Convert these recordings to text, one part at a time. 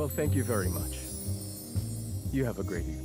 Well, thank you very much. You have a great evening.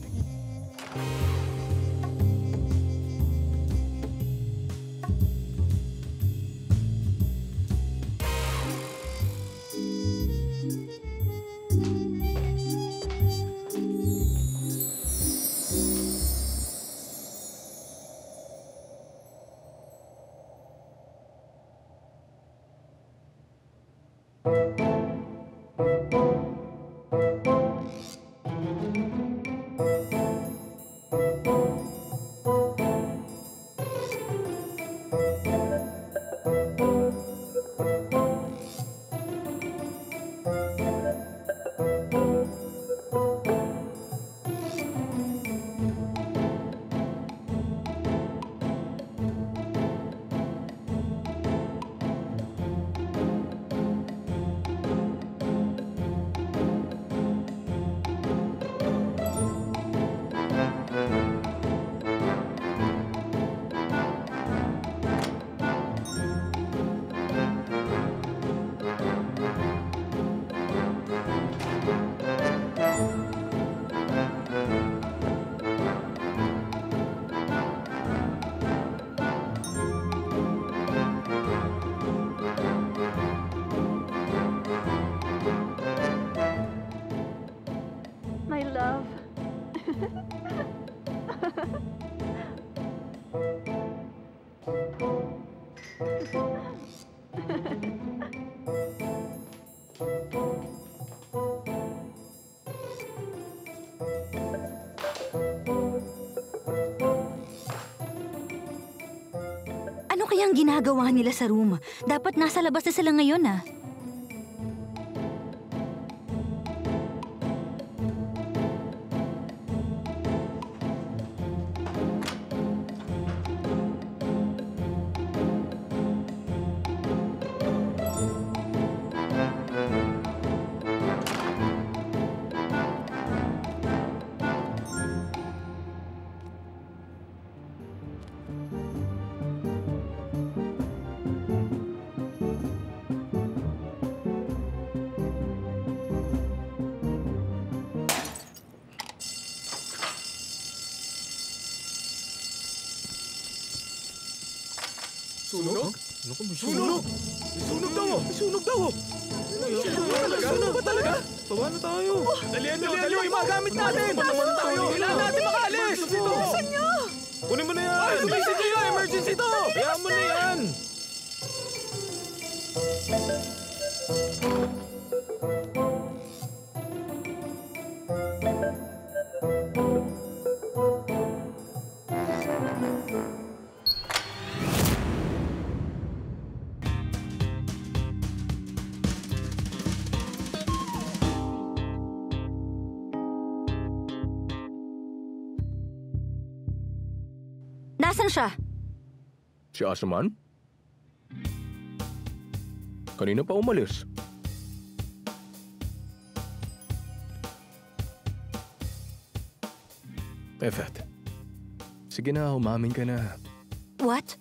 My love. Ano kayang ginagawa nila sa room? Dapat nasa labas na sila ngayon, ah. Sunog? Sunog! Sunog daw! Sunog daw! Sunog ba talaga? Paano tayo? Dalihan nyo yung mga gamit natin! Kailangan natin makaalis! Bilisan niyo! Kunin mo na yan! Bilisan nyo yan! Emergency to! Hayaan mo na yan! Nasaan siya? Si Asaman? Kanina pa umalis. Efet, sige na, umamin ka na. What?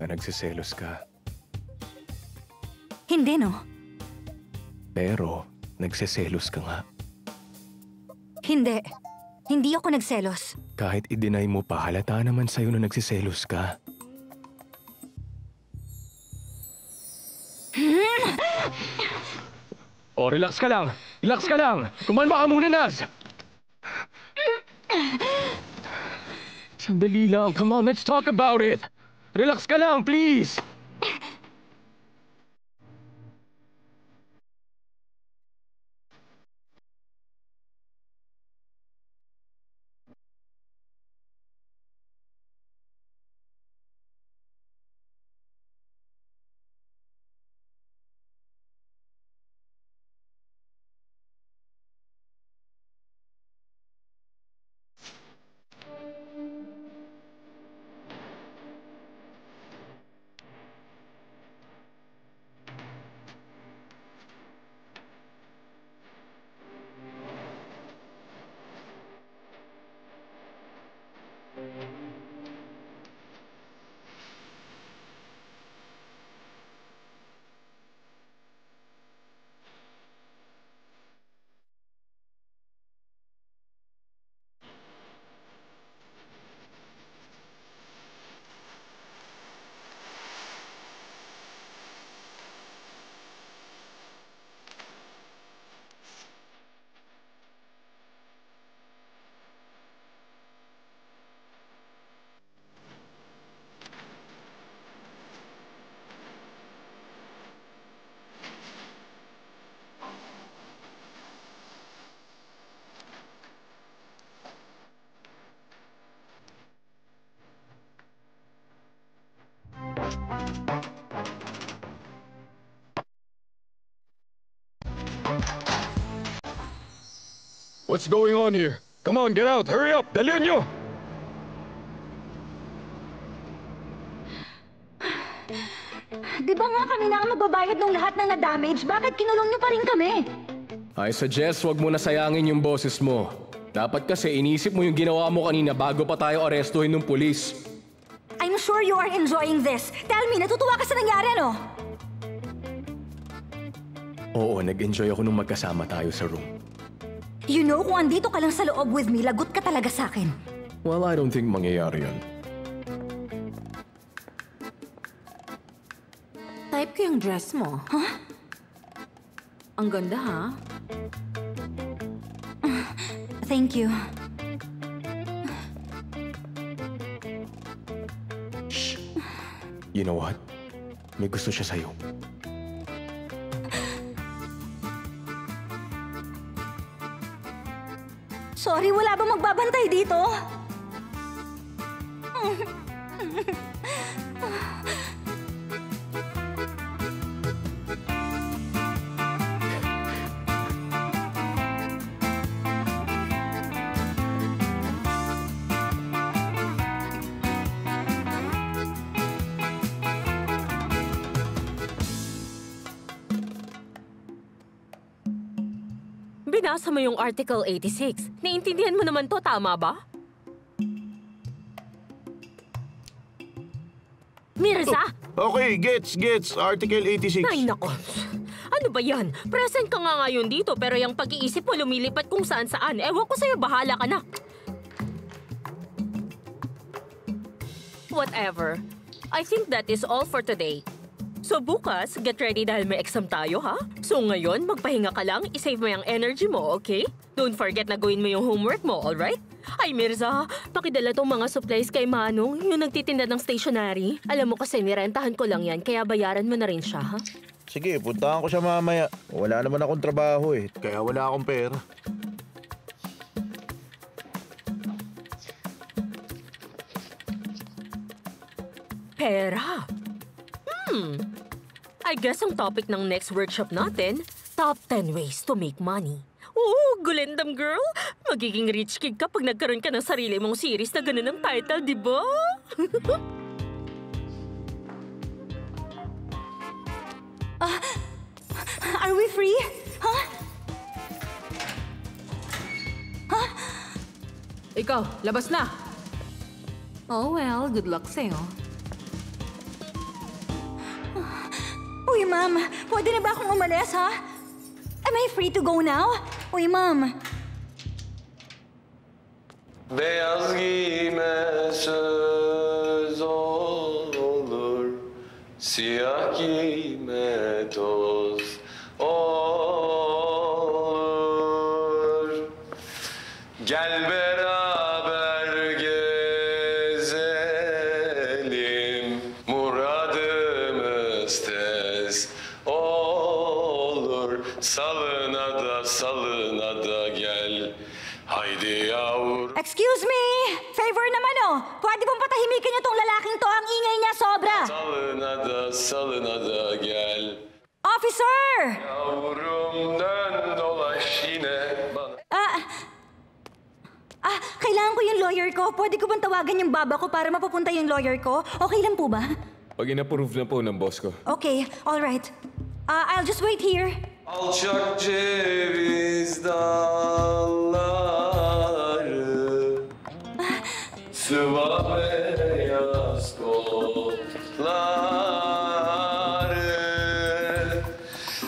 Na nagsiselos ka. Hindi, no? Pero, nagsiselos ka nga. Hindi. Hindi ako nagselos. Kahit i-deny mo pa, halata naman sa'yo na nagsiselos ka. Oh, relax ka lang. Relax ka lang. Kumalma ka muna, Naz. Sandali lang. Come on, let's talk about it. Relax ka lang, please. What's going on here? Come on, get out! Hurry up! Dalian nyo! Di ba nga kami na ang magbabayad ng lahat ng na-damage? Bakit kinulong niyo pa rin kami? I suggest wag mo na sayangin yung boses mo. Dapat kasi inisip mo yung ginawa mo kanina bago pa tayo arestuhin ng pulis. I'm sure you are enjoying this. Tell me, natutuwa ka sa nangyari, ano? Oo, nag-enjoy ako nung magkasama tayo sa room. You know, kung andito ka lang sa loob with me, lagot ka talaga sa akin. Well, I don't think mangyayari yun. Type ko yung dress mo. Huh? Ang ganda, ha? Thank you. You know what? May gusto siya sa'yo. Sorry, wala ba magbabantay dito? Binasa mo yung Article 86. Naiintindihan mo naman to, tama ba? Mirza! Okay, gets. Article 86. Ay, nako. Ano ba yan? Present ka nga ngayon dito pero yung pag-iisip mo lumilipat kung saan-saan. Ewan ko sa'yo, bahala ka na. Whatever. I think that is all for today. So bukas, get ready dahil may exam tayo, ha? So ngayon, magpahinga ka lang, isave mo yung energy mo, okay? Don't forget na gawin mo yung homework mo, alright? Ay, Mirza, pakidala tong mga supplies kay Manong, yung nagtitinda ng stationery. Alam mo kasi, nirentahan ko lang yan, kaya bayaran mo na rin siya, ha? Sige, puntahan ko siya mamaya. Wala naman akong trabaho eh, kaya wala akong pera. Pera? I guess ang topic ng next workshop natin, top 10 ways to make money. Oo, Gulendam girl! Magiging rich kid ka pag nagkaroon ka ng sarili mong series na ganun ang title, di ba? Are we free? Huh? Ikaw, labas na! Oh well, good luck sa'yo. Uy, ma'am, pwede na ba akong umalis, ha? Am I free to go now? Uy, ma'am. Beyaz giyme söz olur, siyah giyme toz olur. Gel beraber gezelim, muradımız tez olur. Salına da gel, haydi yavrum. Excuse me! Favor naman, oh! Pwede bang patahimikin niyo tong lalaking to? Ang ingay niya sobra! Salına da gel. Officer! Yavrum dön dolaş yine bana. Kailangan ko yung lawyer ko. Pwede ko bang tawagan yung baba ko para mapapunta yung lawyer ko? Okay lang po ba? Pag in-approve na po ng boss ko. Okay, alright. I'll just wait here. Alçak ceviz dalları, sıva beyaz kolları.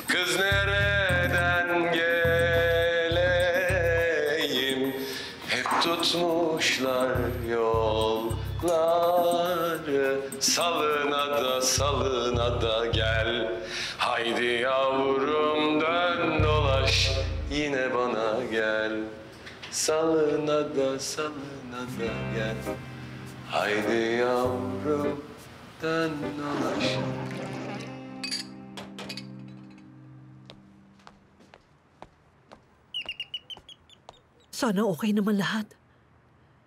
Kız nereden geleyim, hep tutmuşlar yolları. Salına da gel, haydi yavrum dön dolaş yine bana gel. Salına da gel, haydi yavrum dön dolaş. Sana okay naman lahat.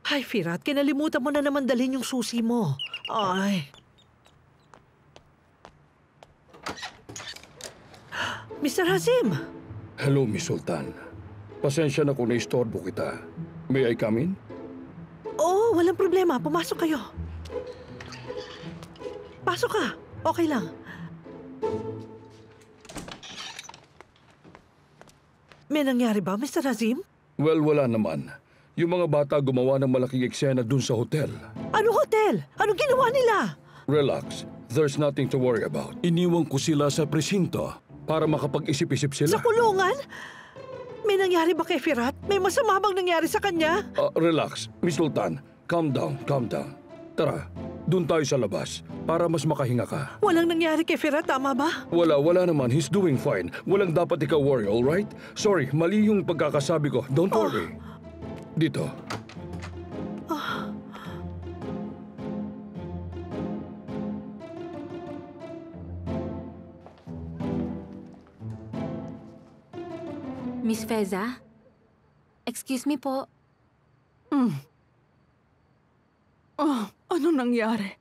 Ay, Firat, kinalimutan mo na naman dalhin yung susi mo. Ay. Mr. Hazim! Hello, Miss Sultan. Pasensya na kung naistorbo kita. May I come in? Oo, walang problema. Pumasok kayo. Pasok ka. Okay lang. May nangyari ba, Mr. Azim? Well, wala naman. Yung mga bata gumawa ng malaking eksena dun sa hotel. Ano hotel? Anong ginawa nila? Relax. There's nothing to worry about. Iniwan ko sila sa presinto para makapag-isip-isip sila. Sa kulungan? May nangyari ba kay Firat? May masama bang nangyari sa kanya? Relax. Miss Sultan, calm down, calm down. Tara, dun tayo sa labas para mas makahinga ka. Walang nangyari kay Firat, tama ba? Wala naman. He's doing fine. Walang dapat ikaw worry, alright? Sorry, mali yung pagkakasabi ko. Don't worry. Dito. Miss Feza? Excuse me po. Ano nangyari?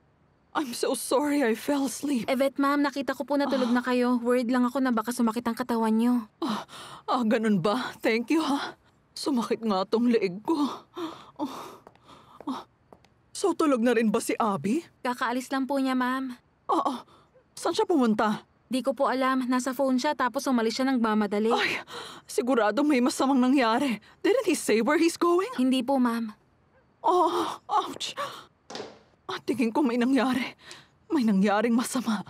I'm so sorry I fell asleep. Evet, ma'am. Nakita ko po na tulog na kayo. Worried lang ako na baka sumakit ang katawan niyo. Ganun ba? Thank you, ha? Sumakit nga tong leeg ko. So tulog na rin ba si Abby? Kakaalis lang po niya, ma'am. Saan siya pumunta? Di ko po alam. Nasa phone siya tapos umalis siya ng mamadali. Ay, sigurado may masamang nangyari. Didn't he say where he's going? Hindi po, ma'am. Ouch! Tingin ko may nangyari. May nangyaring masama.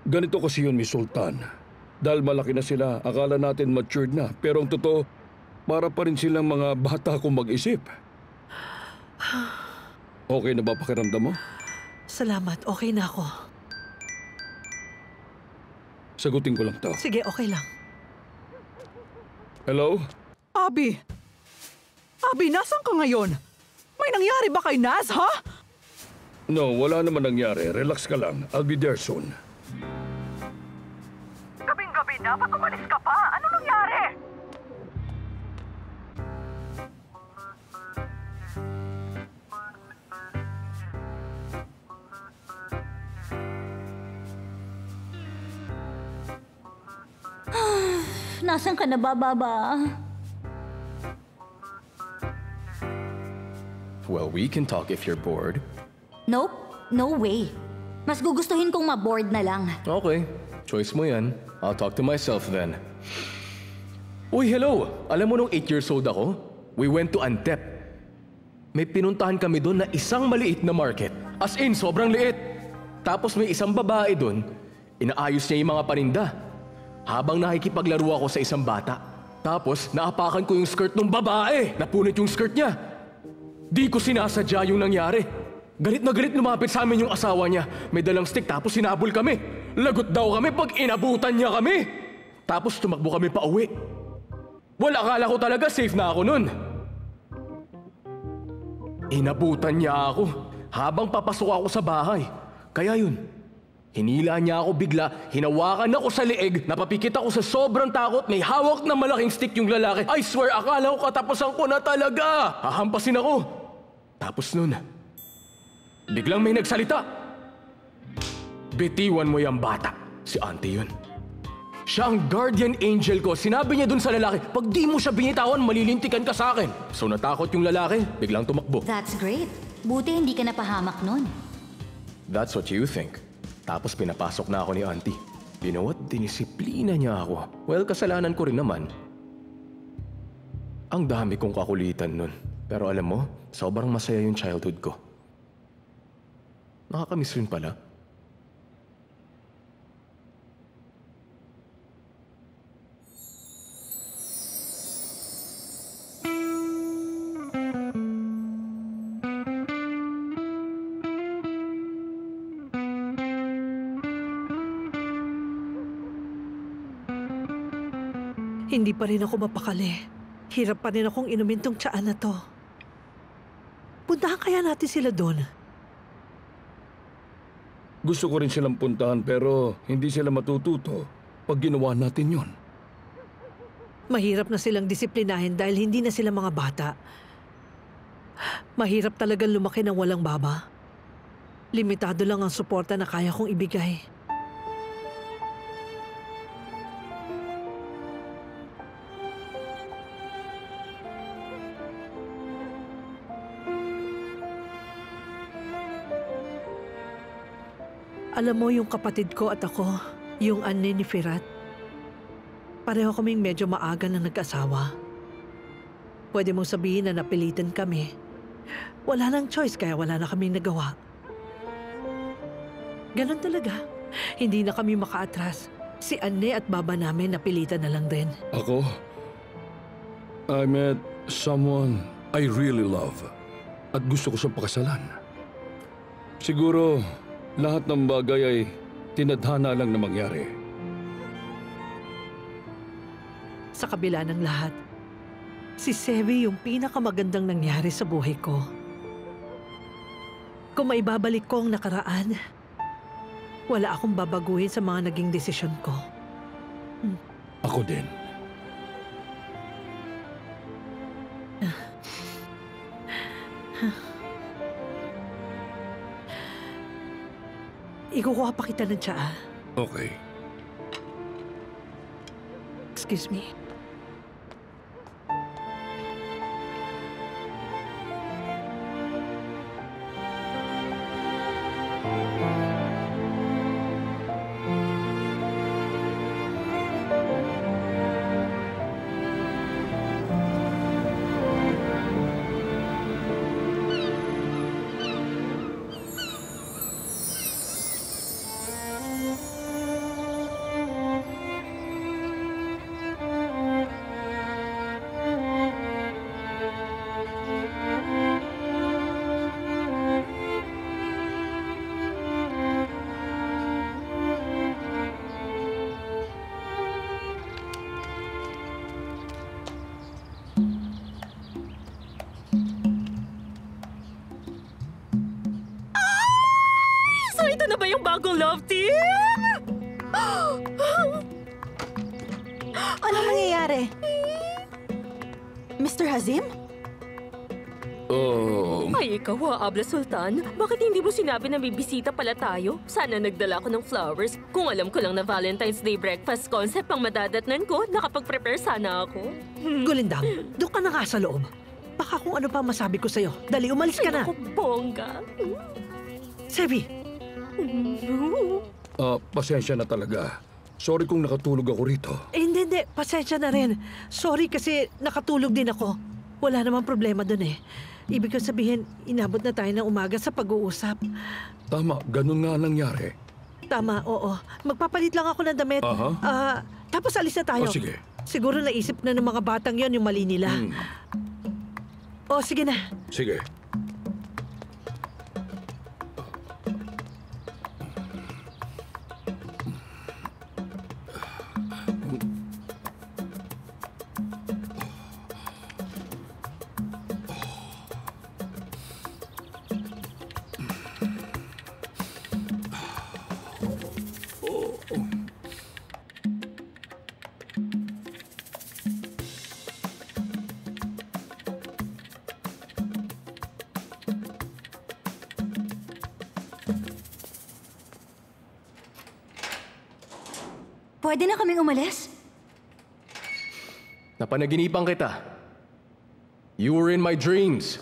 Ganito kasi yun, Miss Sultan. Dahil malaki na sila, akala natin matured na. Pero ang totoo, para pa rin silang mga bata kung mag-isip. Okay na ba pakiramdam mo? Salamat, okay na ako. Sagutin ko lang to. Sige, okay lang. Hello? Abby! Abby, nasan ka ngayon? May nangyari ba kay Naz, ha? No, wala naman nangyari. Relax ka lang. I'll be there soon. Gabing-gabi na, ba't umalis ka pa? Ano nangyari? Nasaan ka na ba, Baba? Well, we can talk if you're bored. Nope, no way. Mas gugustuhin kong ma-board na lang. Okay, choice mo yan. I'll talk to myself then. Uy, hello! Alam mo nung 8 years old ako, we went to Antep. May pinuntahan kami doon na isang maliit na market. As in, sobrang liit. Tapos may isang babae doon, inaayos niya yung mga paninda. Habang nakikipaglaro ako sa isang bata. Tapos, naapakan ko yung skirt ng babae. Napunit yung skirt niya. Di ko sinasadya yung nangyari. Galit na galit lumapit sa amin yung asawa niya. May dalang stick tapos sinabol kami. Lagot daw kami pag inabutan niya kami. Tapos tumakbo kami pa uwi. Wala, akala ko talaga safe na ako nun. Inabutan niya ako habang papasok ako sa bahay. Kaya yun, hinila niya ako bigla, hinawakan ako sa leeg, napapikit ako sa sobrang takot, may hawak na malaking stick yung lalaki. I swear, akala ko katapusan ko na talaga. Hahampasin ako. Tapos nun, biglang may nagsalita. Bitiwan mo yung bata. Si auntie yun. Siya ang guardian angel ko. Sinabi niya dun sa lalaki, pag di mo siya binitawan, malilintikan ka sa akin. So natakot yung lalaki, biglang tumakbo. That's great. Buti hindi ka napahamak nun. That's what you think. Tapos pinapasok na ako ni auntie. You know what? Dinisiplina niya ako. Well, kasalanan ko rin naman. Ang dami kong kakulitan nun. Pero alam mo, sobrang masaya yung childhood ko. Nakakamiss rin pala. Hindi pa rin ako mapakali. Hirap pa rin akong inumin tong tiyaan na to. Puntahan kaya natin sila doon. Gusto ko rin silang puntahan pero hindi sila matututo pag ginawa natin yon. Mahirap na silang disiplinahin dahil hindi na sila mga bata. Mahirap talagang lumaki ng walang baba. Limitado lang ang suporta na kaya kong ibigay. Alam mo, yung kapatid ko at ako, yung Anne ni Firat, pareho kaming medyo maaga na nag-asawa. Pwede mong sabihin na napilitan kami. Wala nang choice kaya wala na kaming nagawa. Ganon talaga. Hindi na kami makaatras. Si Anne at baba namin napilitan na lang din. Ako? I met someone I really love at gusto ko siyang pakasalan. Siguro, lahat ng bagay ay tinadhana lang na mangyari. Sa kabila ng lahat, si Sevi yung pinakamagandang nangyari sa buhay ko. Kung maibabalik ko ang nakaraan, wala akong babaguhin sa mga naging desisyon ko. Ako din. Ikukuha pa kita ng tsaa. Okay. Excuse me. So ito na ba yung bagong love team? Anong nangyayari? Mr. Hazim? Ay, ikaw Abla Sultan. Bakit hindi mo sinabi na may bisita pala tayo? Sana nagdala ko ng flowers. Kung alam ko lang na Valentine's Day breakfast concept ang madadatnan ko, nakapag-prepare sana ako. Gulindang, doon ka na nga sa loob. Baka kung ano pa masabi ko sa'yo. Dali, umalis ka na. Ako, bongga. Sevi! Pasensya na talaga. Sorry kung nakatulog ako rito. Hindi. Pasensya na rin. Sorry kasi nakatulog din ako. Wala namang problema doon eh. Ibig ko sabihin, inabot na tayo ng umaga sa pag-uusap. Tama, ganun nga nangyari. Tama, oo. Magpapalit lang ako ng damit. Tapos alis na tayo. Sige. Siguro naisip na ng mga batang yon yung mali nila. Sige na. Sige. Pwede na kaming umalis? Napanaginipan kita. You were in my dreams.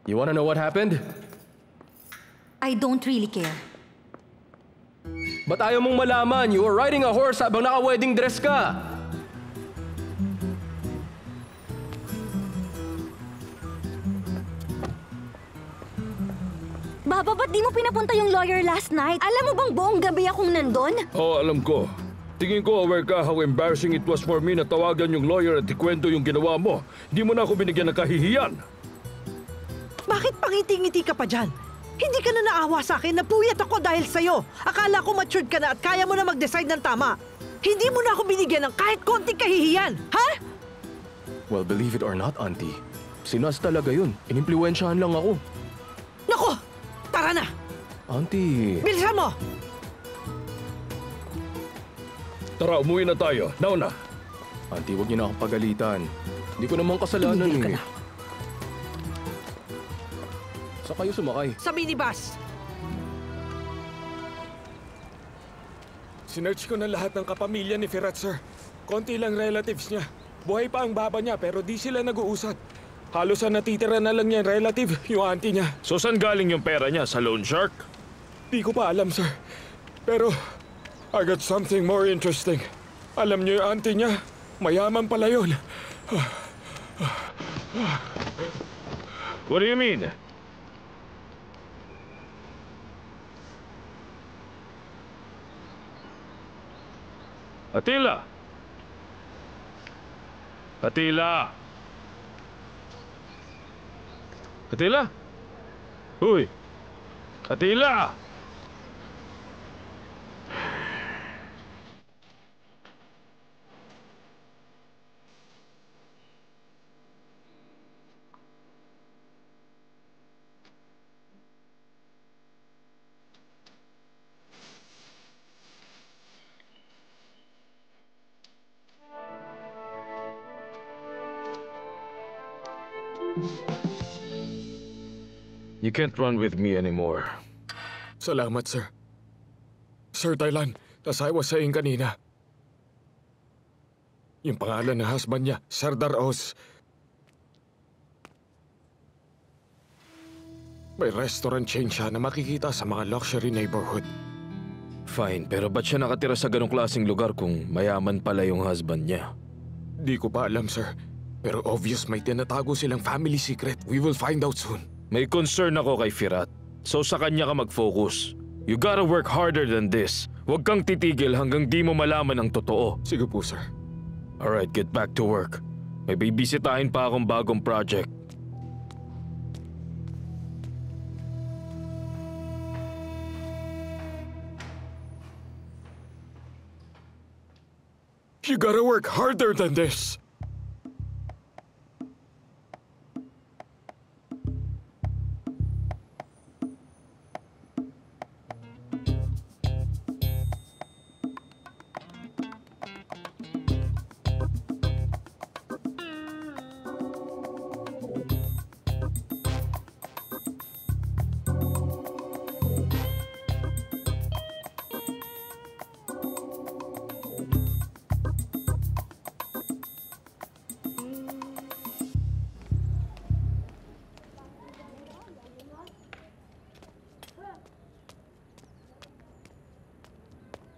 You wanna know what happened? I don't really care. Ba't ayaw mong malaman? You were riding a horse habang naka-wedding dress ka. Baba, ba't di mo pinapunta yung lawyer last night? Alam mo bang buong gabi akong nandun? Alam ko. Tingin ko aware ka how embarrassing it was for me na tawagan yung lawyer at ikwento yung ginawa mo. Hindi mo na ako binigyan ng kahihiyan. Bakit pangiti-ngiti ka pa dyan? Hindi ka na naawa sa akin, napuyat ako dahil sa'yo. Akala ko matured ka na at kaya mo na mag-decide ng tama. Hindi mo na ako binigyan ng kahit konting kahihiyan, ha? Well, believe it or not, Auntie. Si Nas talaga yun. Inimpluwensyahan lang ako. Nako! Tara na! Auntie... Bilisan mo! Tara, umuwi na tayo. Nauna. Auntie, huwag niyo na akong pagalitan. Hindi ko namang kasalanan eh. Saan kayo sumakay? Sa minibus. Sinearch ko na lahat ng kapamilya ni Firat, sir. Konti lang relatives niya. Buhay pa ang baba niya pero di sila nag-uusap. Halos ang natitira na lang niya relative, yung auntie niya. So saan galing yung pera niya? Sa loan shark? Di ko pa alam, sir. Pero, I got something more interesting. Alam niyo yung auntie niya, mayaman pala yun. What do you mean? Attila! Attila! Attila? Uy! Attila! You can't run with me anymore. Salamat, sir. Sir Thailand, as I was saying kanina, yung pangalan ng husband niya, Sardar Oz. May restaurant chain siya na makikita sa mga luxury neighborhood. Fine, pero ba't siya nakatira sa ganong klaseng lugar kung mayaman pala yung husband niya? Di ko pa alam, sir. Pero obvious may tinatago silang family secret. We will find out soon. May concern ako kay Firat. So sa kanya ka mag-focus. You gotta work harder than this. Huwag kang titigil hanggang di mo malaman ang totoo. Sige po, sir. Alright, get back to work. May bibisitahin pa akong bagong project. You gotta work harder than this.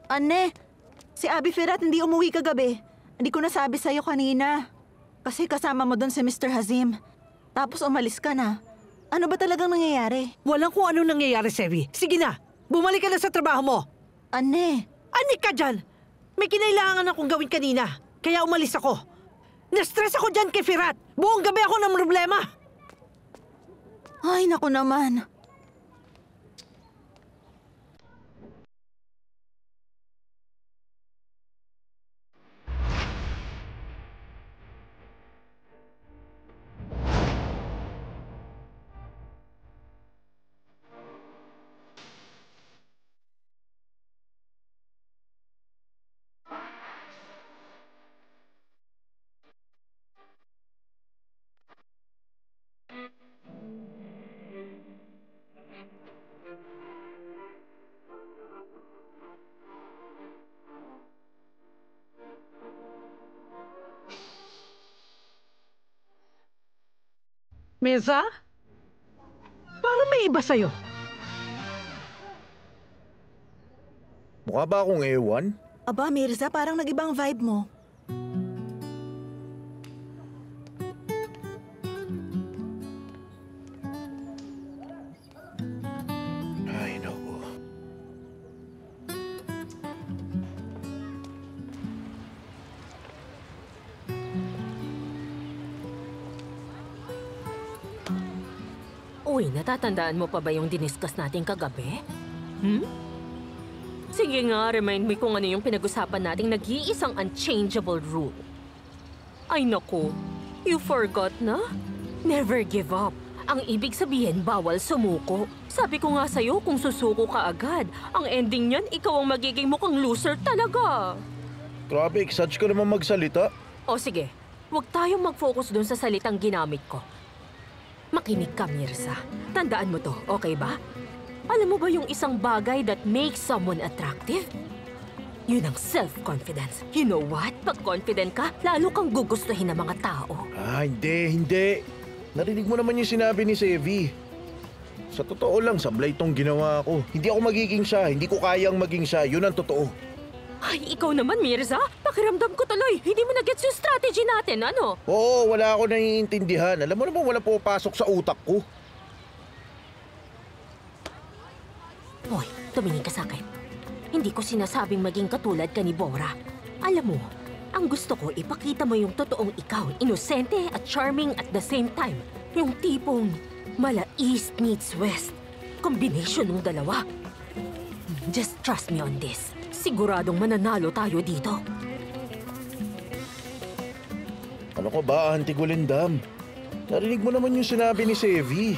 Anne, si Abby Firat hindi umuwi kagabi. Hindi ko nasabi sa'yo kanina. Kasi kasama mo doon si Mr. Hazim. Tapos umalis ka na. Ano ba talagang nangyayari? Walang kung ano nangyayari, Sevi. Sige na, bumalik ka na sa trabaho mo. Anne. Anik ka dyan. May kinailangan akong gawin kanina. Kaya umalis ako. Na-stress ako dyan kay Firat. Buong gabi ako ng problema. Ay, naku naman. Mesa? Parang may iba sa'yo. Mukha ba akong ewan? Aba, Mirza, parang nag-ibang vibe mo. Ay, naku. Uy, natatandaan mo pa ba yung diniscuss natin kagabi? Sige nga, remind me kung ano yung pinag-usapan nating nag-iisang unchangeable rule. Ay naku, you forgot na? Never give up. Ang ibig sabihin, bawal sumuko. Sabi ko nga sa'yo, kung susuko ka agad, ang ending niyan, ikaw ang magiging mukhang loser talaga. Grabe, exage ko naman magsalita. O sige, huwag tayong mag-focus dun sa salitang ginamit ko. Makinig ka, Mirza. Tandaan mo to, okay ba? Alam mo ba yung isang bagay that makes someone attractive? Yun ang self-confidence. You know what? Pag confident ka, lalo kang gugustuhin ng mga tao. Ah, hindi. Narinig mo naman yung sinabi ni Sevi. Sa totoo lang, sablay tong ginawa ko. Hindi ako magiging siya. Hindi ko kayang maging siya. Yun ang totoo. Ay, ikaw naman, Mirza. Pakiramdam ko tuloy. Hindi mo na-gets yung strategy natin, ano? Oo, wala ako naiintindihan. Alam mo naman, wala pumapasok sa utak ko. Hoy, tumingin ka sa akin. Hindi ko sinasabing maging katulad ka ni Bora. Alam mo, ang gusto ko, ipakita mo yung totoong ikaw. Inosente at charming at the same time. Yung tipong mala East meets West. Combination ng dalawa. Just trust me on this. Siguradong mananalo tayo dito. Ano ko ba, Auntie Golindam? Narinig mo naman yung sinabi ni Sevi.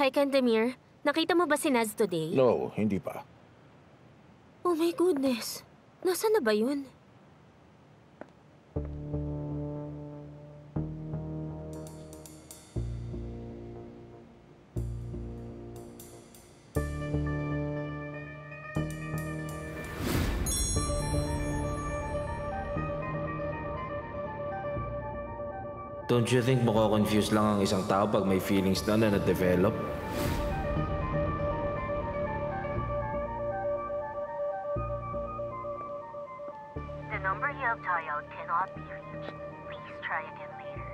Hi, Candemir. Nakita mo ba si Naz today? No, hindi pa. Oh my goodness. Nasaan na ba yun? Don't you think mako-confuse lang ang isang tao pag may feelings na na-develop? The number you have dialed cannot be reached. Please try again later.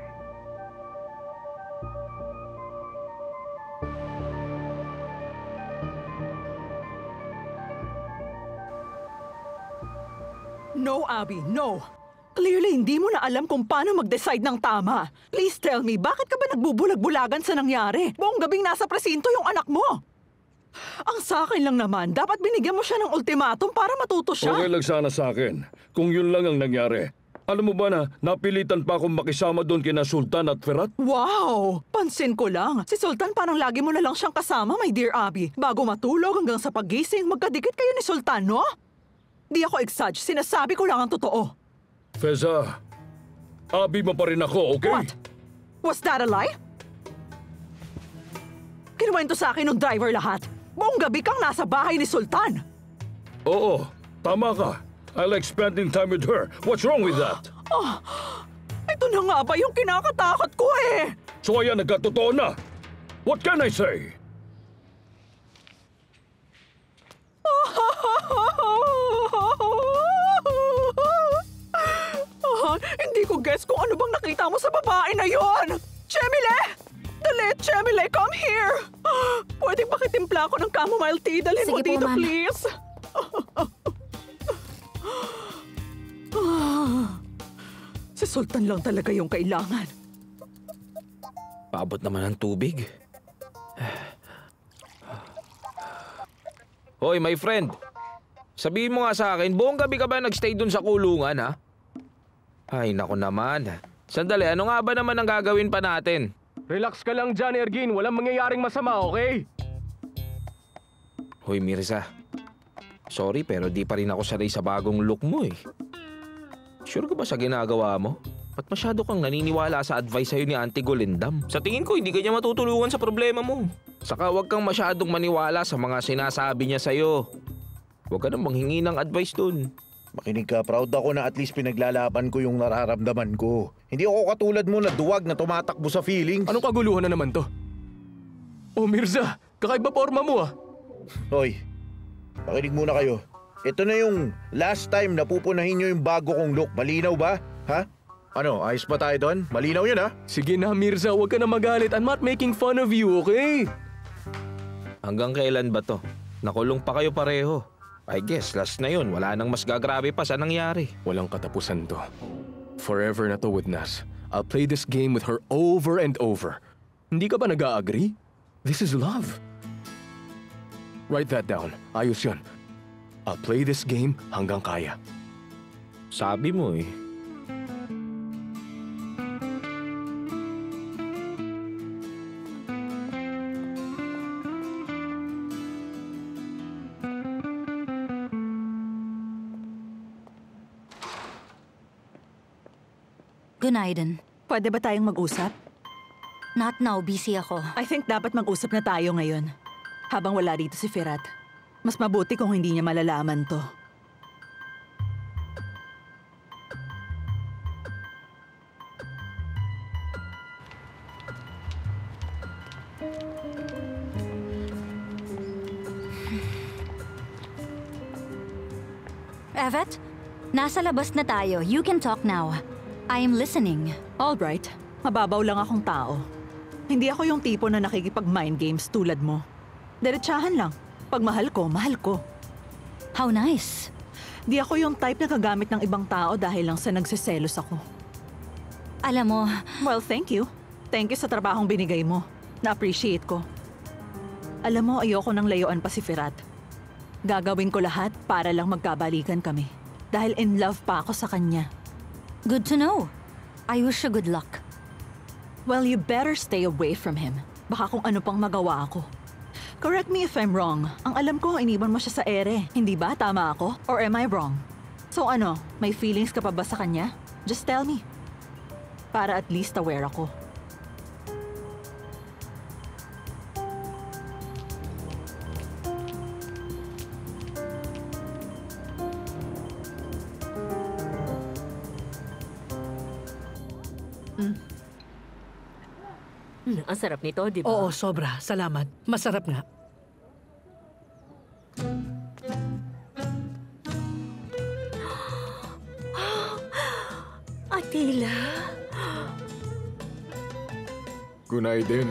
No, Abby, no. Clearly, hindi mo na alam kung paano mag-decide ng tama. Please tell me, bakit ka ba nagbubulag-bulagan sa nangyari? Buong gabing nasa presinto yung anak mo. Ang sa akin lang naman, dapat binigyan mo siya ng ultimatum para matuto siya. Okay lang sana sa akin, kung yun lang ang nangyari. Alam mo ba na napilitan pa akong makisama doon kina Sultan at Ferhat? Wow! Pansin ko lang. Si Sultan parang lagi mo na lang siyang kasama, my dear Abby. Bago matulog hanggang sa pagising, magkadikit kayo ni Sultan, no? Di ako exage, sinasabi ko lang ang totoo. Feza, Abby mo pa rin ako, okay? What? Was that a lie? Kinuwento sa akin ng driver lahat. Buong gabi kang nasa bahay ni Sultan. Oo, tama ka. I like spending time with her. What's wrong with that? Ito na nga ba yung kinakatakot ko eh? So ayan, nagkatotoo na. What can I say? Hindi ko guess kung ano bang nakita mo sa babae na yon. Chemile! Dali, Chemile, come here! Pwede ba kitimpla ko ng chamomile tea? Dalhin mo dito, please. Si Sultan lang talaga yung kailangan. Paabot naman ng tubig. Hoy, my friend. Sabihin mo nga sa akin, buong gabi ka ba nagstay dun sa kulungan, ha? Ay, naku naman. Sandali, ano nga ba naman ang gagawin pa natin? Relax ka lang dyan, Ergin. Walang mangyayaring masama, okay? Hoy, Mirza. Sorry, pero di pa rin ako sanay sa bagong look mo, eh. Sure ka ba sa ginagawa mo? Ba't masyado kang naniniwala sa advice sa'yo ni Auntie Golindam? Sa tingin ko, hindi ka niya matutulungan sa problema mo. Saka huwag kang masyadong maniwala sa mga sinasabi niya sa'yo. Huwag ka nang manghingi ng advice dun. Makinig ka, proud ako na at least pinaglalaban ko yung nararamdaman ko. Hindi ako katulad mo na duwag na tumatakbo sa feelings. Anong kaguluhan na naman to? Oh, Mirza, kakaiba forma mo ah. Hoy, makinig muna kayo. Ito na yung last time na pupunahin nyo yung bago kong look. Malinaw ba? Ha? Ano, ayos ba tayo doon? Malinaw yun, ha? Sige na, Mirza, huwag ka na magalit. I'm not making fun of you, okay? Hanggang kailan ba to? Nakulong pa kayo pareho. I guess, last na yun. Wala nang mas gagrabe pa sa nangyari. Walang katapusan to. Forever na to with Naz. I'll play this game with her over and over. Hindi ka ba nag-a-agree? This is love. Write that down. Ayos yun. I'll play this game hanggang kaya. Sabi mo eh. Good night, Aiden. Pwede ba tayong mag-usap? Not now, busy ako. I think dapat mag-usap na tayo ngayon. Habang wala dito si Ferhat. Mas mabuti kung hindi niya malalaman to. Evet, nasa labas na tayo. You can talk now. I am listening. Alright, mababaw lang akong tao. Hindi ako yung tipo na nakikipag-mind games tulad mo. Diretsahan lang. Pag mahal ko, mahal ko. How nice. Di ako yung type na kagamit ng ibang tao dahil lang sa nagsiselos ako. Alam mo... Well, thank you. Thank you sa trabahong binigay mo. Na-appreciate ko. Alam mo, ayoko nang layuan pa si Firat. Gagawin ko lahat para lang magkabalikan kami. Dahil in love pa ako sa kanya. Good to know. I wish you good luck. Well, you better stay away from him. Baka kung ano pang magawa ako. Correct me if I'm wrong. Ang alam ko, iniwan mo siya sa ere. Hindi ba? Tama ako? Or am I wrong? So ano, may feelings ka pa ba sa kanya? Just tell me. Para at least aware ako. Ang sarap nito, di ba? Oo, sobra. Salamat. Masarap nga. Attila. Günaydın.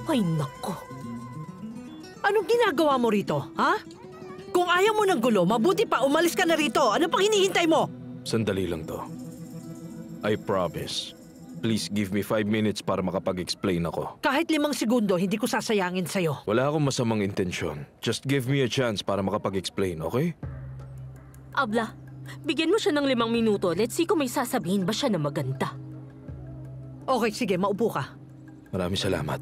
Ay, nako. Anong ginagawa mo rito, ha? Kung ayaw mo ng gulo, mabuti pa umalis ka na rito. Ano pang hinihintay mo? Sandali lang to. I promise. Please give me 5 minutes para makapag-explain ako. Kahit 5 segundo, hindi ko sasayangin sa'yo. Wala akong masamang intensyon. Just give me a chance para makapag-explain, okay? Abla, bigyan mo siya ng 5 minuto. Let's see kung may sasabihin ba siya na maganda. Okay, sige, maupo ka. Maraming salamat.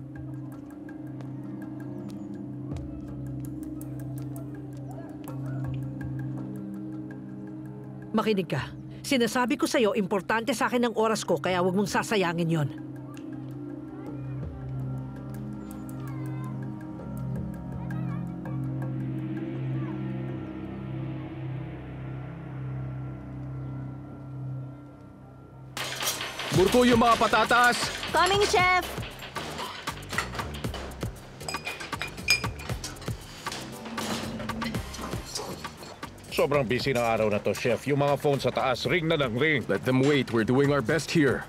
Makinig ka. Sinasabi ko sa'yo, importante sa akin ang oras ko, kaya huwag mong sasayangin yon. Burko yung mga patatas! Coming, Chef! Sobrang busy ng araw na to, Chef. Yung mga phone sa taas, ring na ng ring. Let them wait. We're doing our best here.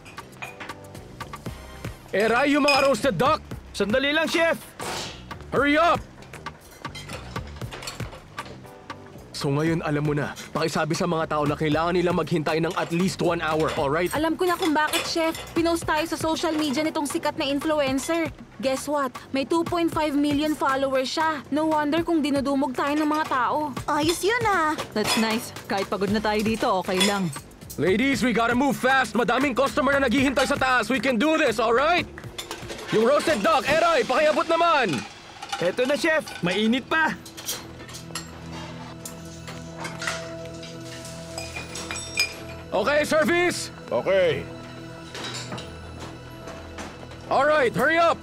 Eray yung mga roasted duck! Sandali lang, Chef! Hurry up! So ngayon, alam mo na, pakisabi sa mga tao na kailangan nilang maghintay ng at least 1 hour, alright? Alam ko na kung bakit, Chef. Pinost tayo sa social media nitong sikat na influencer. Guess what? May 2.5 million followers siya. No wonder kung dinudumog tayo ng mga tao. Ayos yun ah! That's nice. Kahit pagod na tayo dito, okay lang. Ladies, we gotta move fast. Madaming customer na naghihintay sa taas. We can do this, alright? Yung roasted duck, Eray, pakiabot naman! Eto na, Chef! Mainit pa! Okay, service! Okay. Alright, hurry up!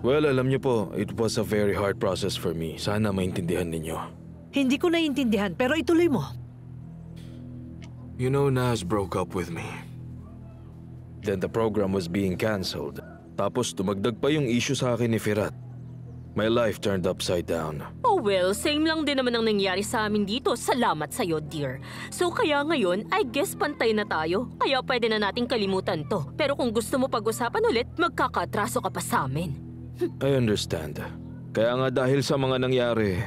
Well, alam niyo po, it was a very hard process for me. Sana maintindihan ninyo. Hindi ko naiintindihan, pero ituloy mo. You know, Naz broke up with me. Then the program was being cancelled. Tapos tumagdag pa yung issue sa akin ni Firat. My life turned upside down. Oh well, same lang din naman ang nangyari sa amin dito. Salamat sa'yo, dear. So kaya ngayon, I guess pantay na tayo. Kaya pwede na nating kalimutan to. Pero kung gusto mo pag-usapan ulit, magkakatraso ka pa sa amin. I understand. Kaya nga dahil sa mga nangyari,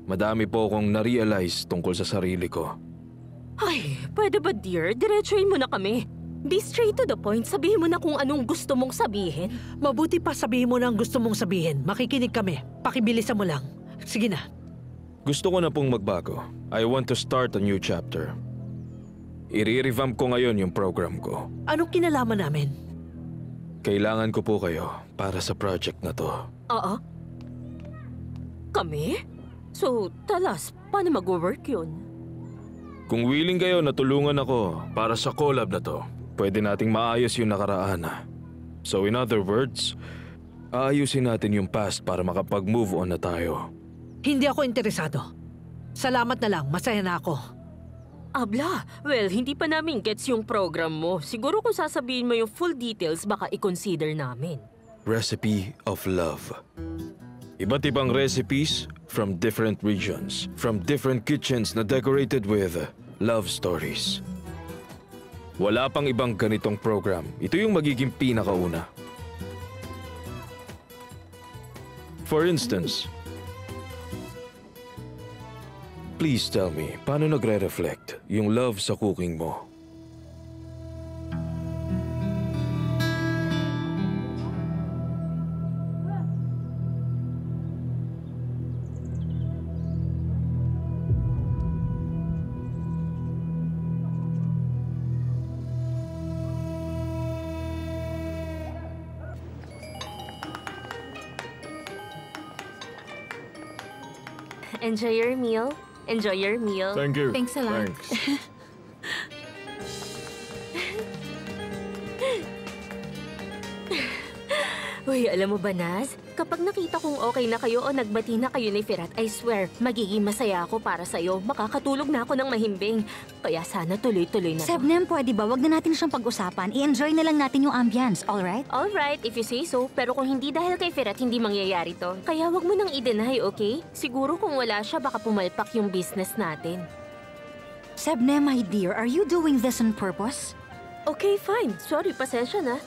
madami po akong na-realize tungkol sa sarili ko. Ay, pwede ba dear? Diretsuhin mo na kami. Be straight to the point. Sabihin mo na kung anong gusto mong sabihin. Mabuti pa sabihin mo na ang gusto mong sabihin. Makikinig kami. Pakibilisan mo lang. Sige na. Gusto ko na pong magbago. I want to start a new chapter. I-revamp ko ngayon yung program ko. Anong kinalaman namin? Kailangan ko po kayo para sa project na to. Oo? Kami? So, talas, paano mag-work yun? Kung willing kayo na tulungan ako para sa collab na to, pwede nating maayos yung nakaraan. So in other words, aayusin natin yung past para makapag-move on na tayo. Hindi ako interesado. Salamat na lang, masaya na ako. Abla, well, hindi pa namin gets yung program mo. Siguro kung sasabihin mo yung full details, baka i-consider namin. Recipe of Love. Iba't ibang recipes from different regions, from different kitchens na decorated with love stories. Wala pang ibang ganitong program. Ito yung magiging pinakauna. For instance, please tell me, paano nagre-reflect yung love sa cooking mo? Enjoy your meal. Enjoy your meal. Thank you. Thanks a lot. Thanks. Uy, alam mo ba, Naz? Kapag nakita kong okay na kayo o nagbati na kayo ni Firat, I swear, magiging masaya ako para sa'yo. Makakatulog na ako ng mahimbing. Kaya sana tuloy-tuloy na to. Sebnem, pwede ba? Wag na natin siyang pag-usapan. I-enjoy na lang natin yung ambience, alright? Alright, if you say so. Pero kung hindi dahil kay Firat, hindi mangyayari to. Kaya wag mo nang i-deny, okay? Siguro kung wala siya, baka pumalpak yung business natin. Sebnem, my dear, are you doing this on purpose? Okay, fine. Sorry, pasensya na.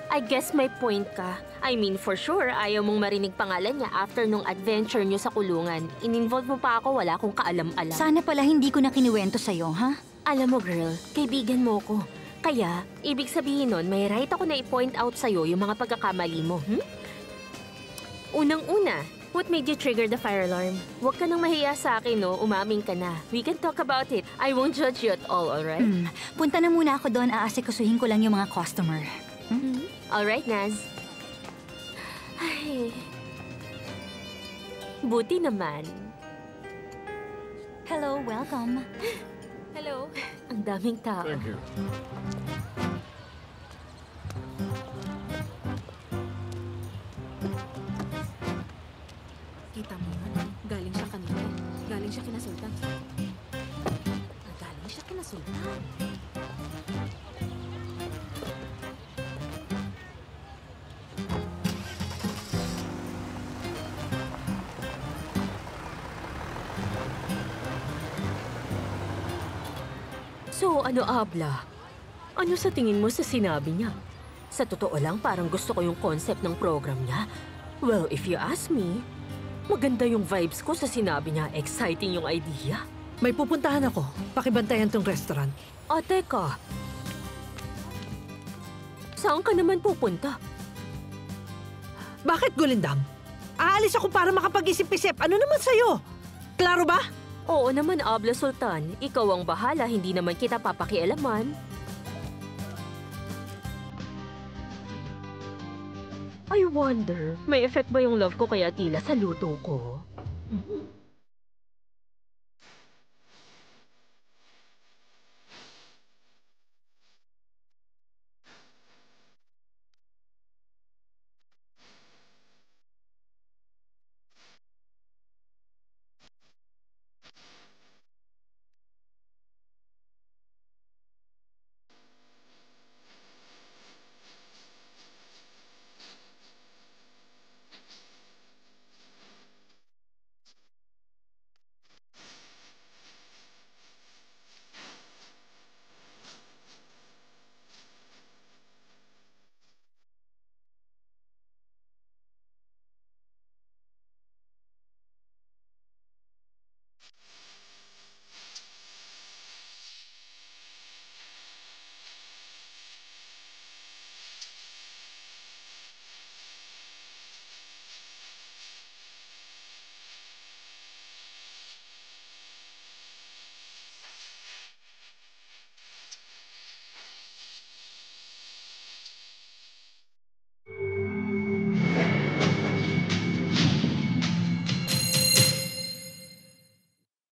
I guess may point ka. I mean, for sure, ayaw mong marinig pangalan niya after nung adventure niyo sa kulungan. In-involve mo pa ako, wala akong kaalam-alam. Sana pala hindi ko na kinuwento sa'yo, ha? Alam mo, girl, kaibigan mo ko. Kaya, ibig sabihin nun, may right ako na i-point out sa'yo yung mga pagkakamali mo, Unang-una, what made you trigger the fire alarm? Huwag ka nang mahiya sa akin, no? Umamin ka na. We can talk about it. I won't judge you at all, alright? Punta na muna ako doon, aasikasuhin ko lang yung mga customer. Alright, Naz. Ay. Buti naman. Hello, welcome. Hello. Ang daming tao. Thank you. Kita mo yun? Galing siya kanina. Galing siya kina Sultan. Galing siya kina Sultan. So, ano, Abla? Ano sa tingin mo sa sinabi niya? Sa totoo lang, parang gusto ko yung concept ng program niya. Well, if you ask me, maganda yung vibes ko sa sinabi niya. Exciting yung idea. May pupuntahan ako. Pakibantayan tong restaurant. Teka. Saan ka naman pupunta? Bakit, Gulindam? Aalis ako para makapag-isip-isip. Ano naman sa'yo? Klaro ba? Oo naman, Abla Sultan. Ikaw ang bahala, hindi naman kita papakialaman. I wonder, may effect ba yung love ko kaya tila sa luto ko?